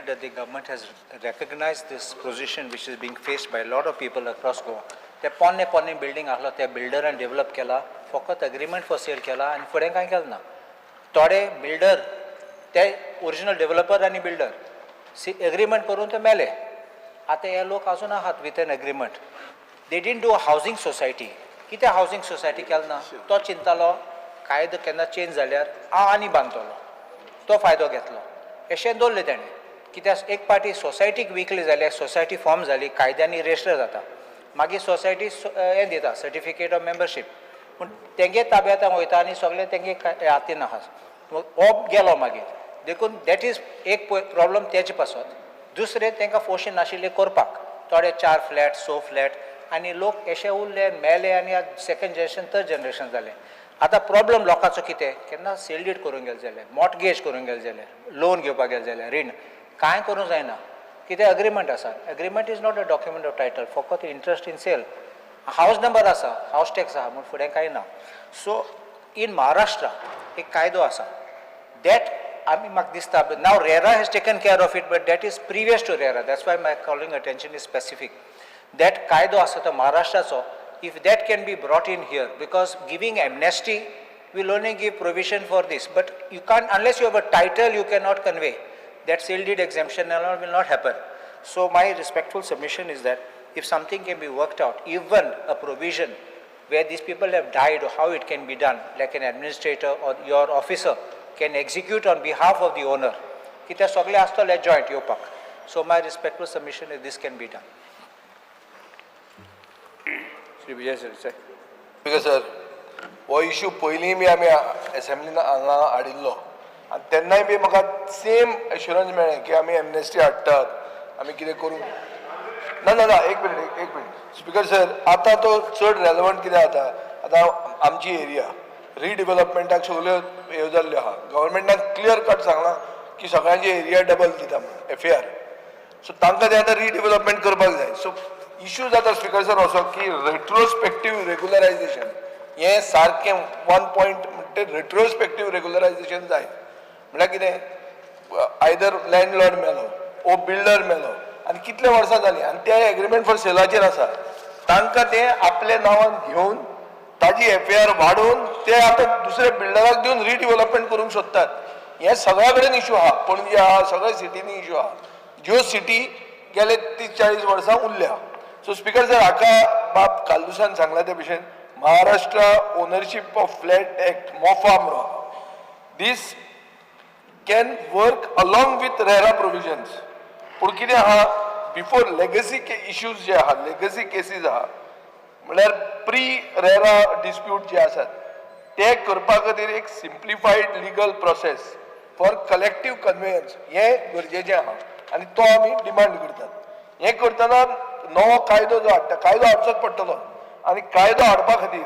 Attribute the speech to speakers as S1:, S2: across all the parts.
S1: that the government has recognized this position which is being faced by a lot of people across Goa. ते पोन्ने building आसलो ते बिल्डरान develop केला, फकत agreement for sale केला आनी फुडें कांय केलें ना. थोडे बिल्डर ते ओरिजिनल डेव्हलपर आनी बिल्डर एग्रीमेंट करून ते मेले. आतां हे लोक अजून आहात with an agreement. They didn't do a housing society. कितें हावजींग सोसायटी केलो ना तो चिंतालो कायदो केन्ना चेंज जाल्यार हांव आनी बांदतलो, तो फायदो घेतलो अशें दवरलें तेणें. कित्याक एक पार्टी सोसायटीक विकली जाल्यार सोसायटी फॉर्म जाली, कायद्यांनी रेजिस्टर जाता, मागीर सोसायटी हें दिता सर्टिफिकेट ऑफ मेंबरशीप. पूण तेंगे ताब्यांत वयता आनी सगळें तेंगे हातीन आहा. हो गेलो मागीर देखून दॅट इज एक प्रॉब्लम तेजे पासून. दुसरें तांकां फोर्शन नाशिल्लें करपाक. थोडे 4 फ्लॅट 6 फ्लॅट आनी लोक अशे उरले मेले आनी आज सेकंड जनरेशन थर्ड जनरेशन जालें. आतां प्रॉब्लम लोकांचो कितें, केन्ना सेल डीड करूंक गेले जाल्यार, मॉर्टगेज करूंक गेले जाल्यार, लोन घेवपाक गेले जाल्यार रीण कांय करूंक जायना. कितें अग्रीमेंट आसा. Agreement is not a document of title, फकत इंट्रस्ट इन सेल. हावस नंबर आसा, हावस टॅक्स आहा, म्हूण फुडें कांय ना. सो इन महाराष्ट्रा एक कायदो आसा दॅट आमी म्हाका दिसता now RERA has taken care of it, but that is previous to RERA. That's why my calling attention is specific. That कायदो आसा तो महाराष्ट्राचो, if that can be brought in here, because giving amnesty will only give provision for this, but you can't, unless you have a title, you cannot convey. That sale deed exemption will not happen. So my respectful submission is that if something can be worked out, even a provision where these people have died, or how it can be done, like an administrator or your officer can execute on behalf of the owner. Kita sogle astole joint yopak. So my respectful submission is this can be done.
S2: Shri Vijay sir sir हो issue पयलीं बी आमी असेंब्लीन हांगा हाडिल्लो आनी तेन्नाय बी म्हाका same assurance मेळ्ळें की आमी एमनेस्टी हाडटात, आमी कितें करूंक ना ना ना एक मिनीट स्पिकर सर. आतां तो चड रेलेवंट कितें जाता, आतां आमची एरिया रिडेव्हलपमेंटाक सगल्यो ह्यो जाल्ल्यो आहा. गव्हर्मेंटान क्लियर कट सांगलां की सगळ्यांची एरिया डबल दिता म्हणून FAR. सो तांकां तें आतां रिडेव्हलपमेंट करपाक जाय. सो इश्यू जाता स्पिकर सर असो की रेट्रोस्पेक्टीव रेग्युलरायजेशन हें सारकें 1 पॉयंट म्हणटा रेट्रोस्पेक्टीव रेग्युलरायजेशन जाय. म्हळ्यार कितें, आयदर लँडलॉर्ड मेलो ओ बिल्डर मेलो आनी कितले वर्सां जालीं आनी ते एग्रीमेंट फॉर सेलाचेर आसा, तांकां तें आपल्या नांवान घेवन ताजी FAR वाडोवन ते आतां दुसऱ्या बिल्डराक दिवन रिडेव्हलपमेंट करूंक सोदतात. हें सगळ्या कडेन इश्यू आहा, पणजे आहा, सगळ्या सिटीनी इश्यू आहा. ज्यो सिटी गेले 30-40 वर्सां उरल्या. सो स्पिकर सर हाका बाब कालदुसान सांगला ते भशेन Maharashtra ownership of flat act मोफाम this can work along with RERA provisions. पूण कितें आहा, बिफोर लेगसी इश्यूज जे आहा, लेगसी केसीस आहा, म्हळ्यार प्री रेरा डिस्प्यूट जे आसात ते करपा खातीर एक simplified legal process for collective conveyance हें गरजेचें आहा आनी तो आमी डिमांड करतात. हें करतना नवो कायदो जो हाडटा, कायदो हाडचोच पडटलो आनी कायदो हाडपा खातीर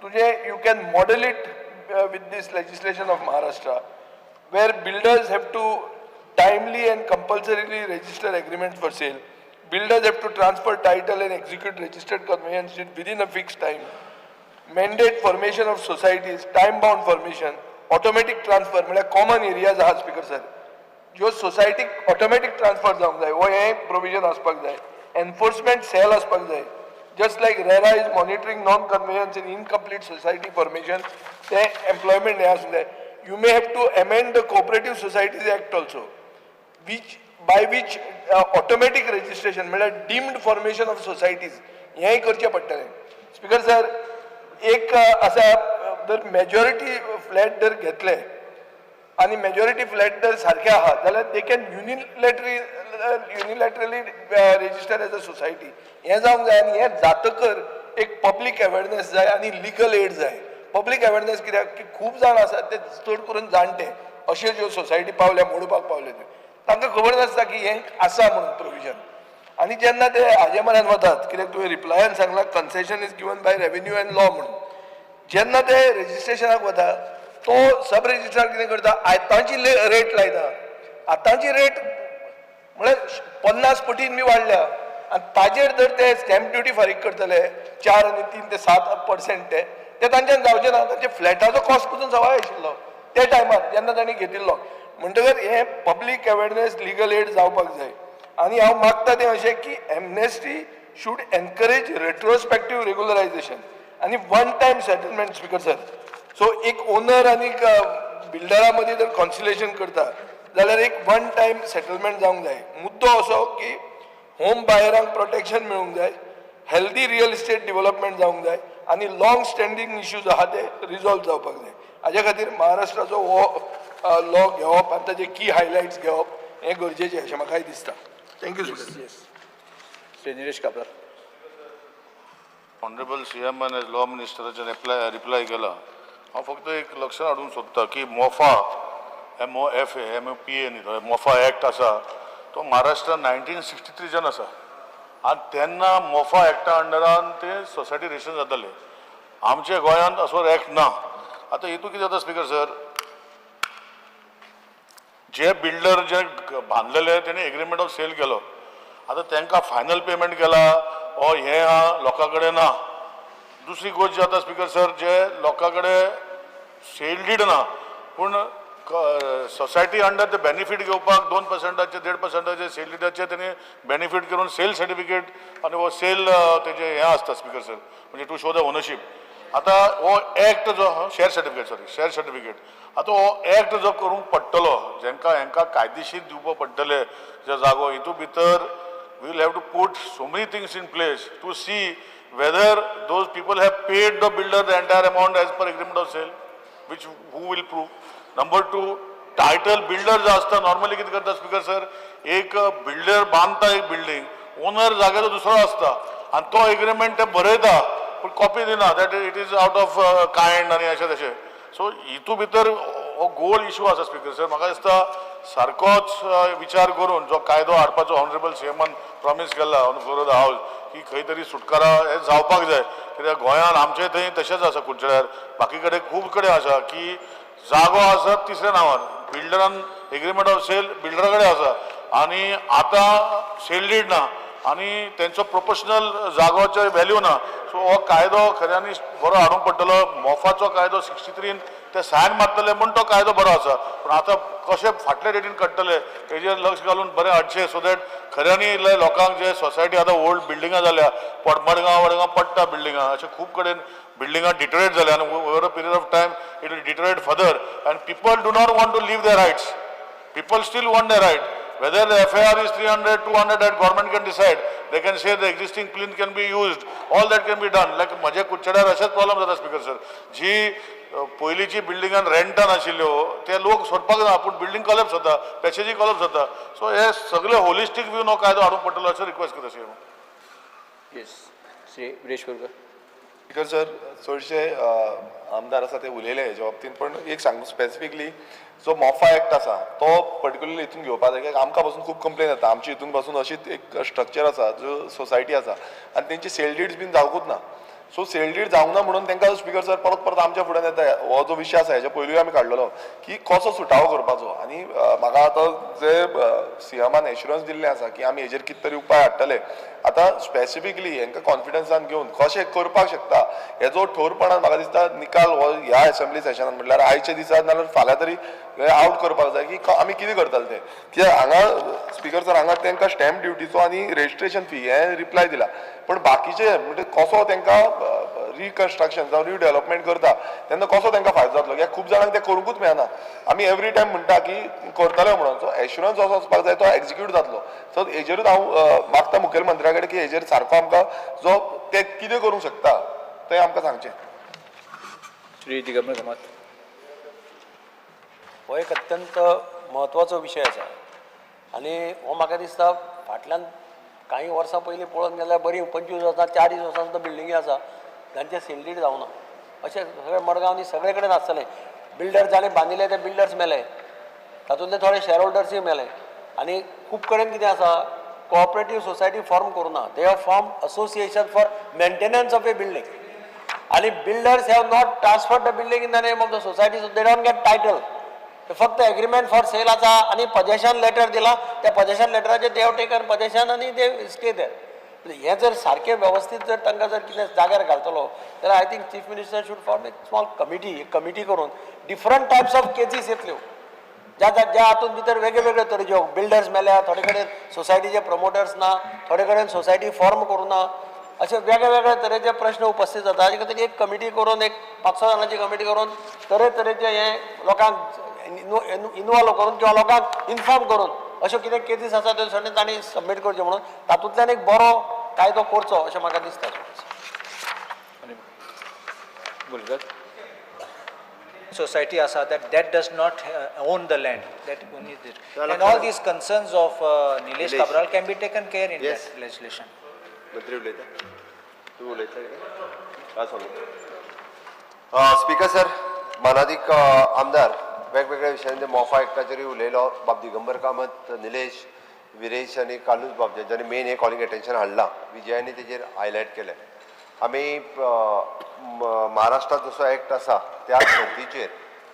S2: तुजें you can model it with this legislation of Maharashtra where builders have to timely and compulsorily register agreement for sale. Builders have to transfer title and execute registered conveyance within a fixed time. Mandate formation of societies, time-bound formation, automatic transfer. म्हणजे common areas आहात speaker sir, ज्यो सोसायटीक automatic transfer जावंक जाय, हो हें provision आसपाक जाय. एनफोर्समेंट सेल आसपाक जाय. Just like RERA is monitoring non conveyance in incomplete society formation, ते एम्प्लॉयमेंट हें आसूं जाय. You may have to amend the cooperative societies act also, by which automatic registration म्हळ्यार डीम्ड फॉर्मेशन ऑफ सोसायटीज हेंय करचें पडटलें. स्पीकर सर एक आसा, जर मेजॉरिटी फ्लॅट जर घेतले आनी मेजॉरिटी फ्लॅट जर सारके आहा जाल्यार they can unilaterally register as a society. हें जावंक जाय आनी हें जातकर एक पब्लीक अवेरनेस जाय आनी लिगल एड जाय. पब्लीक अवेरनेस कित्याक की खूब जाण आसात ते चड करून जाणटे अश्यो ज्यो सोसायटी पावल्या मोडपाक पावले तांकां खबर नासता की हें आसा म्हणून प्रोविजन. आनी जेन्ना ते हाजे म्हऱ्यान वतात, कित्याक तुवें रिप्लायान सांगलां concession is given by revenue end law म्हणून, जेन्ना ते रेजिस्ट्रेशनाक वता तो सब रेजिस्ट्रार कितें करता, आतांची रेट लायता. आतांची रेट म्हळ्यार 50 पटीन बी वाडल्या आनी ताजेर जर ते स्टॅम्प ड्युटी फारीक करतले 4 आनी 3 ते 7% ते तांच्यान जावचें ना. तांच्या फ्लॅटाचो कॉस्ट पसून सवाय आशिल्लो त्या टायमार जेन्ना तांणी घेतिल्लो. म्हणटकर हे पब्लीक अवेरनेस लिगल एड जावपाक जाय आनी हांव मागता तें अशें की एमनेस्टी शूड एनकरेज रेट्रोस्पेक्टीव रेग्युलरायजेशन आनी one time settlement speaker sir. So एक ओनर आनी बिल्डरा मदीं जर कॉन्सिलेशन करता जाल्यार एक वन टायम सेटलमेंट जावंक जाय. मुद्दो असो की होम बायरांक प्रोटेक्शन मेळूंक जाय, हेल्दी रियल इस्टेट डेव्हलपमेंट जावंक जाय आनी लॉंग स्टँडींग इश्यूज आहा ते रिजॉल्व जावपाक जाय. हाजे खातीर महाराष्ट्राचो हो लॉ घेवप आनी ताजे की हायलायट्स घेवप हें गरजेचें अशें म्हाकाय दिसता. Thank you speaker.
S1: Shri Nilesh Cabral.
S3: Honourable CM as law मिनिस्टराचे रिप्लाय केला. हांव फक्त एक लक्षात हाडूंक सोदता की मोफा MOFA MOPA न्ही मोफा एक्ट आसा तो महाराष्ट्रान 1963 आसा आनी तेन्ना मोफा एक्टा अंडरान ते सोसायटी रेजिस्ट्रेशन जाताले. आमच्या गोंयांत असो एक्ट ना. आतां हितून कितें जाता स्पीकर सर, जे बिल्डर जे बांदलेले तेणे एग्रीमेंट ऑफ सेल केलो, आतां तांकां फायनल पेमेंट केला हो हें लोकां कडेन ना. दुसरी गोष्ट जाता स्पीकर सर, जे लोकां कडेन सेल डीड ना पूण सोसायटी अंडर ते बेनिफीट घेवपाक 2% 1.5% सेल डीडाचे तेणी बेनिफीट करून सेल सर्टिफिकेट आनी हो सेल तेजे हें आसता स्पीकर सर, म्हणजे टू शो द ओनरशीप. आतां हो एक्ट जो शेअर सर्टिफिकेट आतां हो एक्ट जो करूंक पडटलो, जेंकां हेंकां कायदेशीर दिवपाक पडटले जे जागो, हितून भितर we will have to put so many things in place to see whether those people have paid the builder the entire amount as per agreement of sale, which who will prove. Number 2, title builder जो असता normally कितें करता speaker sir, एक builder बांदता एक building, owner जाग्याचो दुसरो असता आनी तो एग्रीमेंट ते बरयता पूण कॉपी दिना, that it is out of kind आनी अशें तशें. सो हितून भितर हो गोल इशू आसा स्पीकर सर. म्हाका दिसता सारकोच विचार करून जो कायदो हाडपाचो ऑनरेबल CMन प्रॉमिस केला ऑन फ्लोर ऑफ द हावस की खंय तरी सुटकारा हे जावपाक जाय. कित्याक गोंयांत आमचे थंय तशेंच आसा कुडचड्यार, बाकी कडेन खूब कडेन आसा की जागो आसा तिसऱ्या नांवान, बिल्डरान एग्रीमेंट ऑफ सेल बिल्डरा कडेन आसा आनी आतां सेल डीड ना आनी तेंचो प्रोपोर्शनल जागोचो व्हॅल्यू ना. सो हो कायदो खऱ्यांनी बरो हाडूंक पडटलो. मोफाचो कायदो 63 ते सायन मारतले म्हूण तो कायदो बरो आसा, पूण आतां कशे फाटल्या डेटीन काडटले हेजेर लक्ष घालून बरें हाडचें सो दॅट खऱ्यांनी लोकांक जे सोसायटी आतां ओल्ड बिल्डिंगां जाल्या, मडगांव पडटा बिल्डिंगां, अशे खूब कडेन बिल्डिंगां डिटरेट जाल्या आनी over a period of time it will deteriorate further and people do not want to leave their rights. People still want their right. Whether the FAR is 300, 200, that government can decide. They can say the existing plinth can be used. All that can be done. Like माझ्या कुडचड्यार अशेच problem जाता speaker sir. जी पयलींची बिल्डिंगान रेंटान आशिल्ल्यो ते लोक सोडपाक ना पूण बिल्डिंग कॉलेप्स जाता, पॅसेजी कॉलेप्स जाता. सो हे सगळे होलिस्टीक व्ह्यून हो कायदो हाडूंक पडटलो अशें रिक्वेस्ट करता सी.
S1: Yes Shri Viresh Borkar.
S4: Speaker sir, चडशे आमदार आसा ते उलयले हेच्या बाबतींत, पण एक सांगू स्पेसिफिकली जो मोफा एक्ट आसा तो पर्टिक्युलरली हितून घेवपाक जाय. कित्याक आमकां पासून खूब कंप्लेन येता, आमची हितून पासून अशीच एक स्ट्रक्चर आसा जो सोसायटी आसा आनी तेंची सेल डीड्स बीन जावंकूच ना. सो सेल डीड जावंक ना म्हणून तांकां स्पीकर सर परत परत आमच्या फुड्यान येता. हो जो विशय आसा हेच्या पयलींय आमी काडलेलो की कसो सुटावो करपाचो. आनी म्हाका आतां जे CMन एश्युरन्स दिल्लें आसा की आमी हेजेर कितें तरी उपाय हाडटले. आतां स्पेसिफिकली हांकां कॉन्फिडन्सान घेवन कशें करपाक शकता हेजो ठोरपणान म्हाका दिसता निकाल हो ह्या असेंब्ली सेशनान म्हटल्यार आयच्या दिसा नाल्यार फाल्यां तरी आवट करपाक जाय की आमी कितें करताले ते. कित्याक हांगा स्पीकर सर हांगा तांकां स्टॅम्प ड्युटीचो आनी रेजिस्ट्रेशन फी हें रिप्लाय दिला, पण बाकीचे म्हणजे कसो तांकां रिकन्स्ट्रक्शन जावं रिडेव्हलपमेंट करता तेन्ना कसो तांकां फायदो जातलो. कित्याक खूब जाणांक ते करूंकूच मेळना. आमी एवरी टायम म्हणटा की करतले म्हणून. सो एश्युरन्स असो वचपाक जाय तो एक्झिक्यूट जातलो. सो हेजेरूच हांव मागता मुखेलमंत्र्या कडेन की हेजेर सारको आमकां जो ते कितें करूंक शकता तें आमकां सांगचें.
S1: श्री दिगंबर कामत.
S5: हो एक अत्यंत म्हत्वाचो विशय आसा आनी हो म्हाका दिसता फाटल्यान काही वर्सां पयलीं पळोवंक गेल्यार बरी 25 वर्सां 40 वर्सां सुद्दां बिल्डिंगी आसा तांचे सेल जावना. अशें सगळे मडगांवनी सगळे कडेन आसतलें. बिल्डर जाणे बांदिले ते बिल्डर्स मेले, तातूंतले थोडे शेअर होल्डर्सूय मेले आनी खूब कडेन कितें आसा कोऑपरेटीव सोसायटी फॉर्म करूना. They have form association for maintenance of a building आनी builders have not transferred the building in the name of the society. So they don't get title. फक्त एग्रीमेंट फॉर सेल आसा आनी possession letter दिला. त्या possession लेटराचेर they have taken possession आनी they stay there. हे जर सारकें वेवस्थीत जर तांकां जर कितें जाग्यार घालतलो जाल्यार I think chief minister should form A small committee करून डिफरंट टायप्स ऑफ केसीस येतल्यो. ज्या हातूंत भितर वेगळे तरेच्यो बिल्डर्स मेल्या, थोडे कडेन सोसायटीचे प्रमोटर्स ना, थोडे कडेन सोसायटी फॉर्म करूना, असे वेगळे तरेचे प्रश्न उपस्थित जाता. हाजे खातीर एक कमिटी करून, एक 5-6 जाणांची कमिटी करून तरेचे हे लोकांक इनवॉल्व करून किंवा लोकांक इन्फॉर्म करून अश्यो कितें केसीस आसा त्यो सगळ्यो तांणी सबमीट करच्यो म्हणून तातूंतल्यान एक बरो कायदो करचो अशें म्हाका दिसता.
S1: Society asa that does not own the land, that only this. And all these concerns of Nilesh Cabral can be taken care in that legislation.
S6: मंत्री उलयता, तूं उलयता काय सांगू? स्पीकर सर, मानादीक आमदार वेगवेगळ्या विशयांचेर मोफा एक्टाचेरूय उलयलो. बाब दिगंबर कामत, निलेश, विरेश आनी कालूच बाब जेंच्यांनी मेन हे कॉलिंग एटेन्शन हाडलां, विजयानी तेजेर हायलायट केलें. आमी महाराष्ट्रात जसो एक्ट आसा त्या धर्तीचेर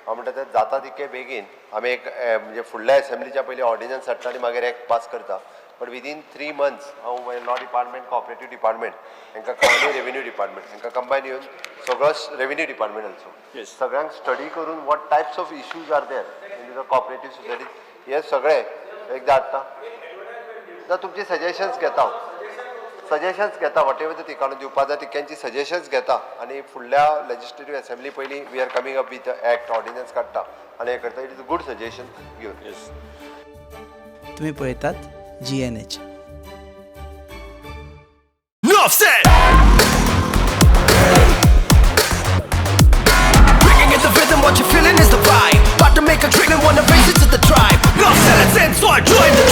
S6: हांव म्हणटा तें जाता तितके बेगीन आमी एक म्हणजे फुडल्या एसेंब्लीच्या पयलीं ऑर्डिनन्स हाडटा आनी मागीर एक्ट पास करता. बट विदीन 3 months हांव लॉ डिपार्टमेंट, कॉपरेटीव डिपार्टमेंट हांकां आनी रेव्हेन्यू डिपार्टमेंट हांकां कंबायन येवन सगळो रेव्हेन्यू डिपार्टमेंट ऑल्सो सगळ्यांक स्टडी करून what types of issues are there in the cooperative society हे सगळे एकदां हाडटा. तुमचे सजेशन्स घेता हांव, सजेशन्स घेता वॉट एवर ती काडून दिवपा जाय तितक्यांची सजेशन्स घेता आनी फुडल्या लेजिस्लेटीव एसेंब्ली पयलीं we are coming up with act ordinance काडटा आनी हे करता. It is a good suggestion घेवन.
S7: तुम्ही पळयतात GNH.
S8: Enough said. Bringing in the rhythm, what you're feeling is the vibe. About to make a dream and wanna race it to the tribe. Enough said, it's in, so I join the